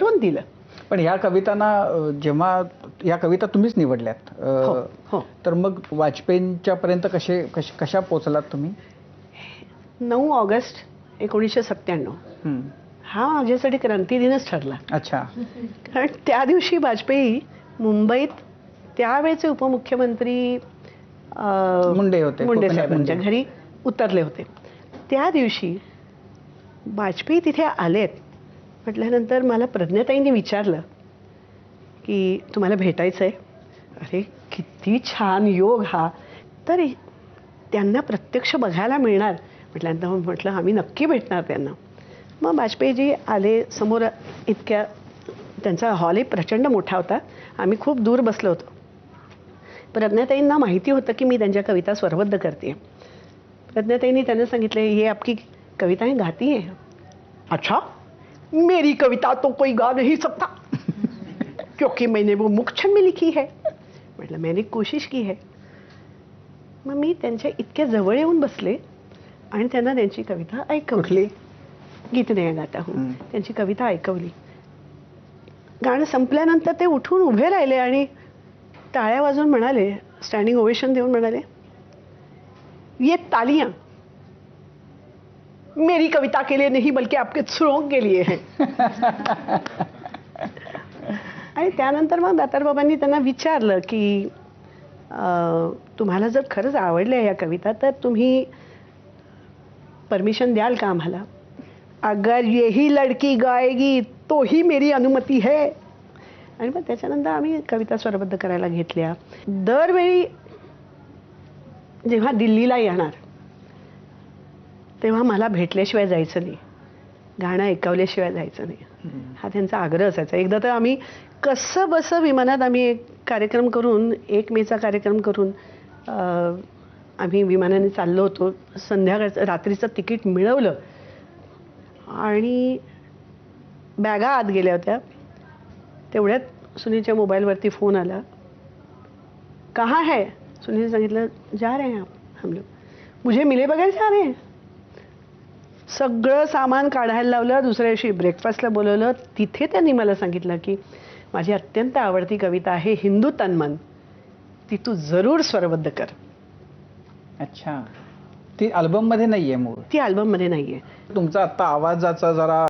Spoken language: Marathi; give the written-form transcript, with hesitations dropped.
पाठवून दिलं. पण ह्या कवितांना जेव्हा या कविता तुम्हीच निवडल्यात हो. तर मग वाजपेयींच्या पर्यंत कशा पोहोचलात तुम्ही? 9 ऑगस्ट 1997 हा माझ्यासाठी क्रांतिदिनच ठरला. अच्छा. कारण त्या दिवशी वाजपेयी मुंबईत त्यावेळेचे उपमुख्यमंत्री मुंडे साहेबांच्या घरी उतरले होते. त्या दिवशी वाजपेयी तिथे आलेत म्हटल्यानंतर मला प्रज्ञाताईंनी विचारलं की तुम्हाला भेटायचं आहे. अरे किती छान योग हा. तर त्यांना प्रत्यक्ष बघायला मिळणार म्हटल्यानंतर म्हटलं आम्ही नक्की भेटणार त्यांना. मग वाजपेयीजी आले समोर. इतक्या त्यांचा हॉलही प्रचंड मोठा होता. आम्ही खूप दूर बसलो होतो. प्रज्ञाताईंना माहिती होतं की मी त्यांच्या कविता स्वरबद्ध करते. प्रज्ञाताईंनी त्यांना सांगितले ये आपकी कविताएं गाती है. अच्छा मेरी कविता तो कोई गा नहीं सकता क्योंकि मैंने वो मुखछंद में लिखी है. म्हटलं मैंने कोशिश की है. मग मी त्यांच्या इतक्या जवळ येऊन बसले आणि त्यांना त्यांची कविता ऐकवली. गीत नया गाता हूँ त्यांची कविता ऐकवली. गाणं संपल्यानंतर ते उठून उभे राहिले आणि टाळ्या वाजवून म्हणाले, स्टँडिंग ओवेशन देऊन म्हणाले, ये तालियां मेरी कविता के लिए नहीं बल्कि आपके सुरों के लिए है. आणि त्यानंतर मग दातारबाबांनी त्यांना विचारलं की तुम्हाला जर खरंच आवडल्या या कविता तर तुम्ही परमिशन द्याल का आम्हाला. अगर यही लड़की गाएगी तो ही मेरी अनुमती है. आणि मग त्याच्यानंतर आम्ही कविता स्वरबद्ध करायला घेतल्या. दरवेळी जेव्हा दिल्लीला येणार तेव्हा मला भेटल्याशिवाय जायचं नाही, गाणं ऐकवल्याशिवाय जायचं नाही हा त्यांचा आग्रह असायचा. एकदा तर आम्ही कसं बसं विमानात आम्ही एक कार्यक्रम करून 1 मेचा कार्यक्रम करून आम्ही विमानाने चाललो होतो. रात्रीचं तिकीट मिळवलं आणि बॅगा आत गेल्या होत्या. तेवढ्यात सुनीलच्या मोबाईलवरती फोन आला. कहाँ है. सुनील सांगितलं जा रहे हैं हम लोग. मुझे मिले बगैर जा रहे हैं. सगळं सामान काढायला लावलं. दुसऱ्या दिवशी ब्रेकफास्टला बोलवलं. तिथे त्यांनी मला सांगितलं की माझी अत्यंत आवडती कविता आहे हिंदू तन्मन, ती तू जरूर स्वरबद्ध कर. अच्छा. ती अल्बममध्ये नाहीये मूळ. ती अल्बममध्ये नाहीये. तुमचा आता आवाजाचा जरा